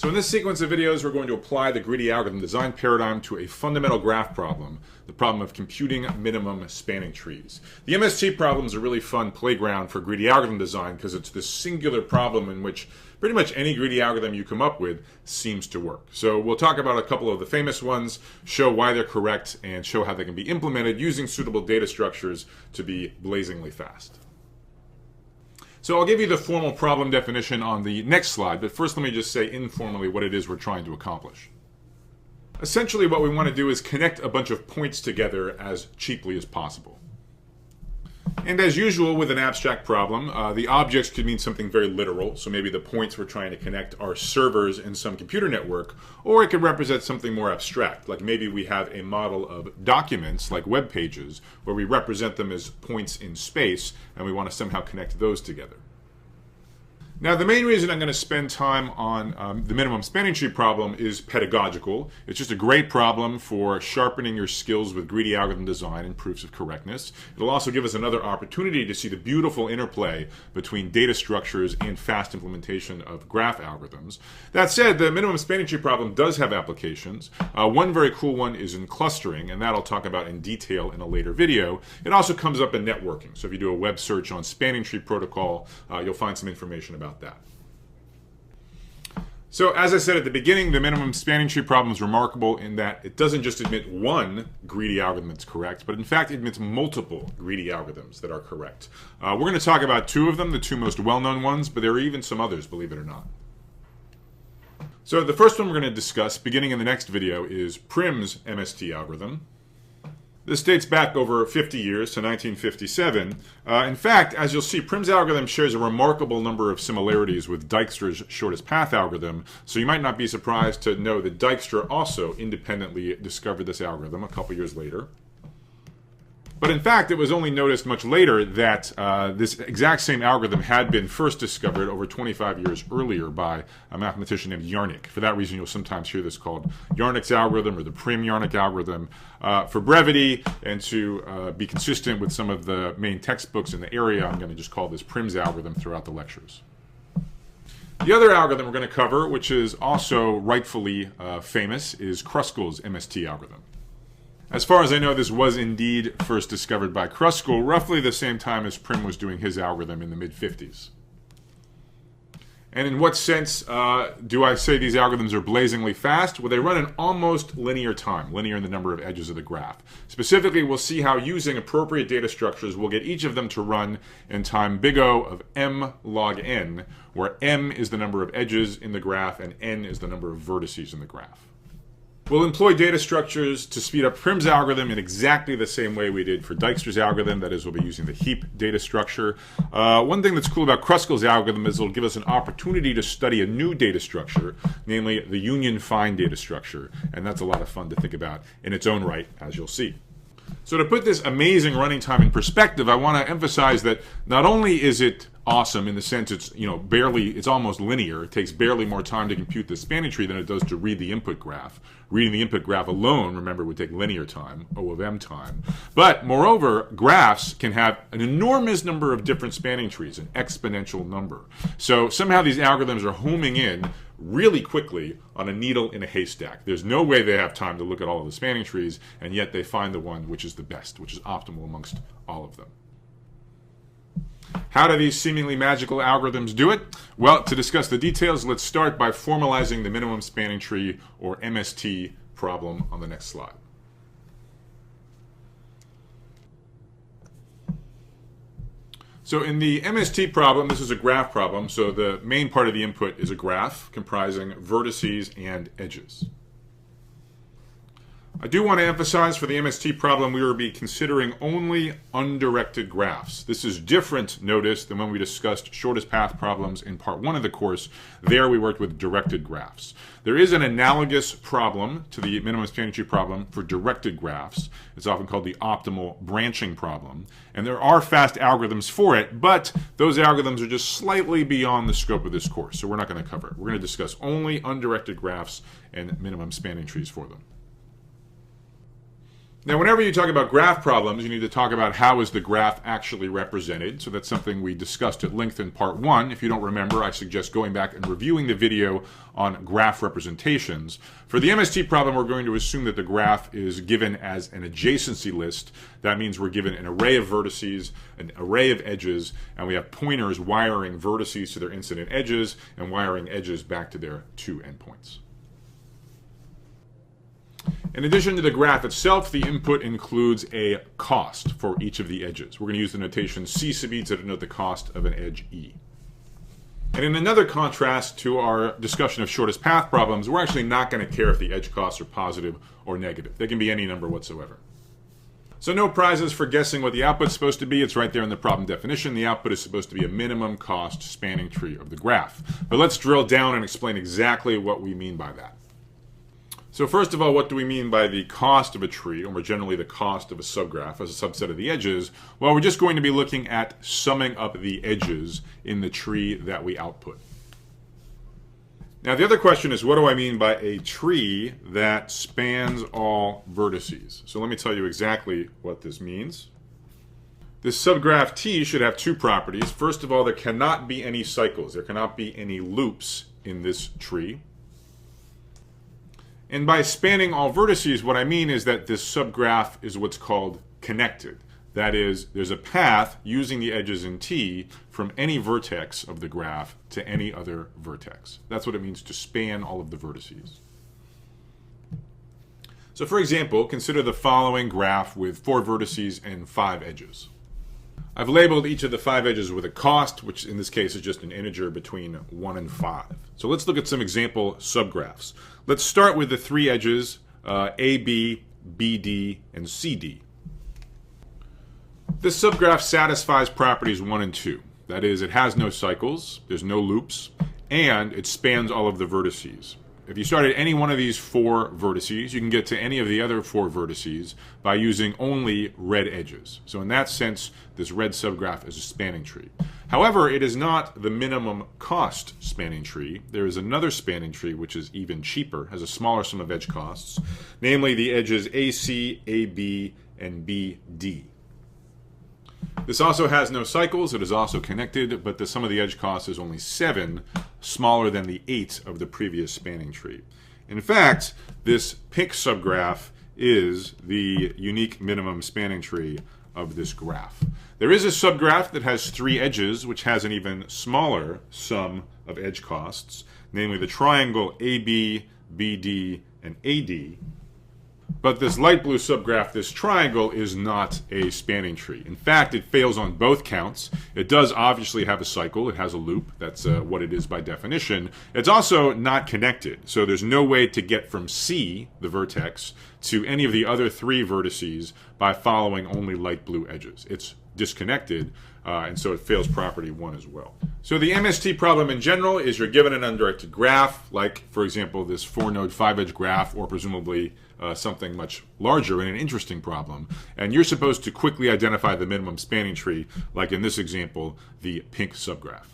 So in this sequence of videos, we're going to apply the greedy algorithm design paradigm to a fundamental graph problem, the problem of computing minimum spanning trees. The MST problem is a really fun playground for greedy algorithm design because it's this singular problem in which pretty much any greedy algorithm you come up with seems to work. So we'll talk about a couple of the famous ones, show why they're correct, and show how they can be implemented using suitable data structures to be blazingly fast. So I'll give you the formal problem definition on the next slide, but first let me just say informally what it is we're trying to accomplish. Essentially what we want to do is connect a bunch of points together as cheaply as possible. And as usual with an abstract problem, the objects could mean something very literal, so maybe the points we're trying to connect are servers in some computer network, or it could represent something more abstract, like maybe we have a model of documents, like web pages, where we represent them as points in space, and we want to somehow connect those together. Now, the main reason I'm going to spend time on the minimum spanning tree problem is pedagogical. It's just a great problem for sharpening your skills with greedy algorithm design and proofs of correctness. It'll also give us another opportunity to see the beautiful interplay between data structures and fast implementation of graph algorithms. That said, the minimum spanning tree problem does have applications. One very cool one is in clustering, and that I'll talk about in detail in a later video. It also comes up in networking. So if you do a web search on spanning tree protocol, you'll find some information about that. So as I said at the beginning, the minimum spanning tree problem is remarkable in that it doesn't just admit one greedy algorithm that's correct, but in fact it admits multiple greedy algorithms that are correct. We're going to talk about two of them, the two most well-known ones, but there are even some others, believe it or not. So the first one we're going to discuss, beginning in the next video, is Prim's MST algorithm. This dates back over 50 years to 1957. In fact, as you'll see, Prim's algorithm shares a remarkable number of similarities with Dijkstra's shortest path algorithm, so you might not be surprised to know that Dijkstra also independently discovered this algorithm a couple years later. But in fact, it was only noticed much later that this exact same algorithm had been first discovered over 25 years earlier by a mathematician named Jarnik. For that reason, you'll sometimes hear this called Jarnik's algorithm or the Prim-Jarnik algorithm. For brevity and to be consistent with some of the main textbooks in the area, I'm going to just call this Prim's algorithm throughout the lectures. The other algorithm we're going to cover, which is also rightfully famous, is Kruskal's MST algorithm. As far as I know, this was indeed first discovered by Kruskal, roughly the same time as Prim was doing his algorithm in the mid-50s. And in what sense do I say these algorithms are blazingly fast? Well, they run in almost linear time, linear in the number of edges of the graph. Specifically, we'll see how using appropriate data structures, we'll get each of them to run in time big O of m log n, where m is the number of edges in the graph and n is the number of vertices in the graph. We'll employ data structures to speed up Prim's algorithm in exactly the same way we did for Dijkstra's algorithm. That is, we'll be using the heap data structure. One thing that's cool about Kruskal's algorithm is it'll give us an opportunity to study a new data structure, namely the union find data structure. And that's a lot of fun to think about in its own right, as you'll see. So to put this amazing running time in perspective, I want to emphasize that not only is it awesome in the sense it's almost linear. It takes barely more time to compute the spanning tree than it does to read the input graph. Reading the input graph alone, remember, would take linear time, O of m time. But moreover, graphs can have an enormous number of different spanning trees, an exponential number. So somehow these algorithms are homing in really quickly on a needle in a haystack. There's no way they have time to look at all of the spanning trees, and yet they find the one which is the best, which is optimal amongst all of them. How do these seemingly magical algorithms do it? Well, to discuss the details, let's start by formalizing the minimum spanning tree, or MST, problem on the next slide. So in the MST problem, this is a graph problem, so the main part of the input is a graph comprising vertices and edges. I do want to emphasize for the MST problem we will be considering only undirected graphs. This is different, notice, than when we discussed shortest path problems in part 1 of the course. There we worked with directed graphs. There is an analogous problem to the minimum spanning tree problem for directed graphs. It's often called the optimal branching problem. And there are fast algorithms for it, but those algorithms are just slightly beyond the scope of this course, so we're not going to cover it. We're going to discuss only undirected graphs and minimum spanning trees for them. Now, whenever you talk about graph problems, you need to talk about how is the graph actually represented. So that's something we discussed at length in part 1. If you don't remember, I suggest going back and reviewing the video on graph representations. For the MST problem, we're going to assume that the graph is given as an adjacency list. That means we're given an array of vertices, an array of edges, and we have pointers wiring vertices to their incident edges and wiring edges back to their two endpoints. In addition to the graph itself, the input includes a cost for each of the edges. We're going to use the notation C sub e to denote the cost of an edge E. And in another contrast to our discussion of shortest path problems, we're actually not going to care if the edge costs are positive or negative. They can be any number whatsoever. So no prizes for guessing what the output's supposed to be. It's right there in the problem definition. The output is supposed to be a minimum cost spanning tree of the graph. But let's drill down and explain exactly what we mean by that. So first of all, what do we mean by the cost of a tree, or more generally the cost of a subgraph as a subset of the edges? Well, we're just going to be looking at summing up the edges in the tree that we output. Now the other question is, what do I mean by a tree that spans all vertices? So let me tell you exactly what this means. This subgraph T should have two properties. First of all, there cannot be any cycles. There cannot be any loops in this tree. And by spanning all vertices, what I mean is that this subgraph is what's called connected. That is, there's a path using the edges in T from any vertex of the graph to any other vertex. That's what it means to span all of the vertices. So for example, consider the following graph with 4 vertices and 5 edges. I've labeled each of the 5 edges with a cost, which in this case is just an integer between 1 and 5. So let's look at some example subgraphs. Let's start with the 3 edges, AB, BD, and CD. This subgraph satisfies properties 1 and 2. That is, it has no cycles, there's no loops, and it spans all of the vertices. If you start at any one of these 4 vertices, you can get to any of the other 4 vertices by using only red edges. So in that sense, this red subgraph is a spanning tree. However, it is not the minimum cost spanning tree. There is another spanning tree which is even cheaper, has a smaller sum of edge costs, namely the edges AC, AB, and BD. This also has no cycles, it is also connected, but the sum of the edge cost is only 7, smaller than the 8 of the previous spanning tree. In fact, this pink subgraph is the unique minimum spanning tree of this graph. There is a subgraph that has 3 edges, which has an even smaller sum of edge costs, namely the triangle AB, BD, and AD. But this light blue subgraph, this triangle, is not a spanning tree. In fact, it fails on both counts. It does obviously have a cycle. It has a loop. That's what it is by definition. It's also not connected. So there's no way to get from C, the vertex, to any of the other 3 vertices by following only light blue edges. It's disconnected, and so it fails property 1 as well. So the MST problem in general is you're given an undirected graph, like, for example, this 4-node 5-edge graph, or presumably something much larger in an interesting problem, and you're supposed to quickly identify the minimum spanning tree, like in this example, the pink subgraph.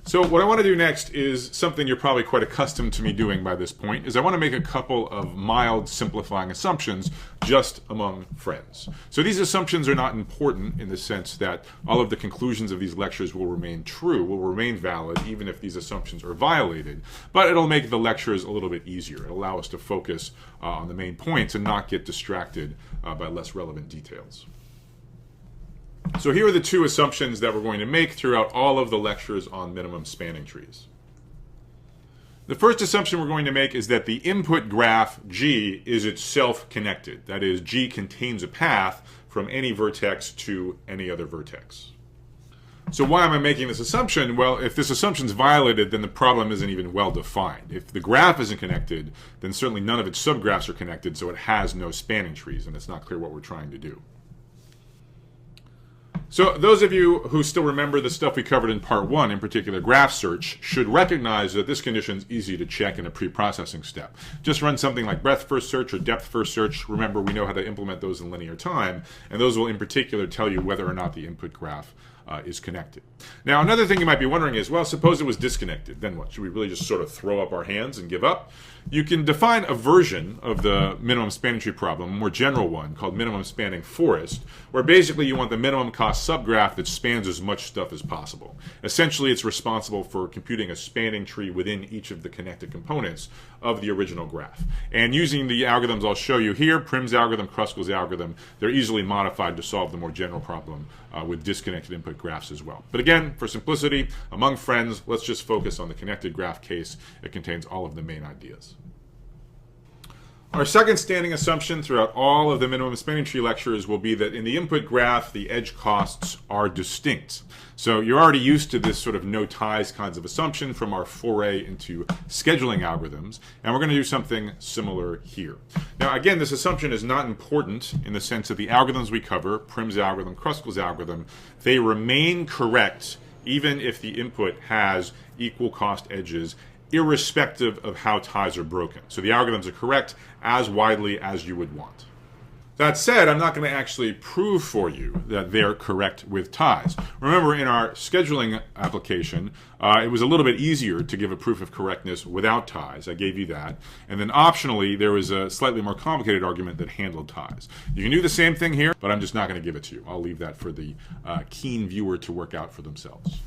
So what I want to do next is something you're probably quite accustomed to me doing by this point, is I want to make a couple of mild simplifying assumptions just among friends. So these assumptions are not important in the sense that all of the conclusions of these lectures will remain true, will remain valid, even if these assumptions are violated, but it'll make the lectures a little bit easier. It'll allow us to focus on the main points and not get distracted by less relevant details. So here are the 2 assumptions that we're going to make throughout all of the lectures on minimum spanning trees. The first assumption we're going to make is that the input graph G is itself connected. That is, G contains a path from any vertex to any other vertex. So why am I making this assumption? Well, if this assumption is violated, then the problem isn't even well defined. If the graph isn't connected, then certainly none of its subgraphs are connected, so it has no spanning trees, and it's not clear what we're trying to do. So those of you who still remember the stuff we covered in part 1, in particular graph search, should recognize that this condition is easy to check in a pre-processing step. Just run something like breadth first search or depth first search. Remember, we know how to implement those in linear time, and those will in particular tell you whether or not the input graph is connected. Now, another thing you might be wondering is, well, suppose it was disconnected. Then what? Should we really just sort of throw up our hands and give up? You can define a version of the minimum spanning tree problem, a more general one called minimum spanning forest, where basically you want the minimum cost subgraph that spans as much stuff as possible. Essentially, it's responsible for computing a spanning tree within each of the connected components of the original graph. And using the algorithms I'll show you here, Prim's algorithm, Kruskal's algorithm, they're easily modified to solve the more general problem with disconnected input graphs as well. But again, for simplicity, among friends, let's just focus on the connected graph case. It contains all of the main ideas. Our second standing assumption throughout all of the minimum spanning tree lectures will be that in the input graph, the edge costs are distinct. So you're already used to this sort of no ties kinds of assumption from our foray into scheduling algorithms, and we're going to do something similar here. Now, again, this assumption is not important in the sense that the algorithms we cover, Prim's algorithm, Kruskal's algorithm, they remain correct even if the input has equal cost edges, irrespective of how ties are broken. So the algorithms are correct as widely as you would want. That said, I'm not going to actually prove for you that they're correct with ties. Remember, in our scheduling application, it was a little bit easier to give a proof of correctness without ties. I gave you that. And then optionally, there was a slightly more complicated argument that handled ties. You can do the same thing here, but I'm just not going to give it to you. I'll leave that for the keen viewer to work out for themselves.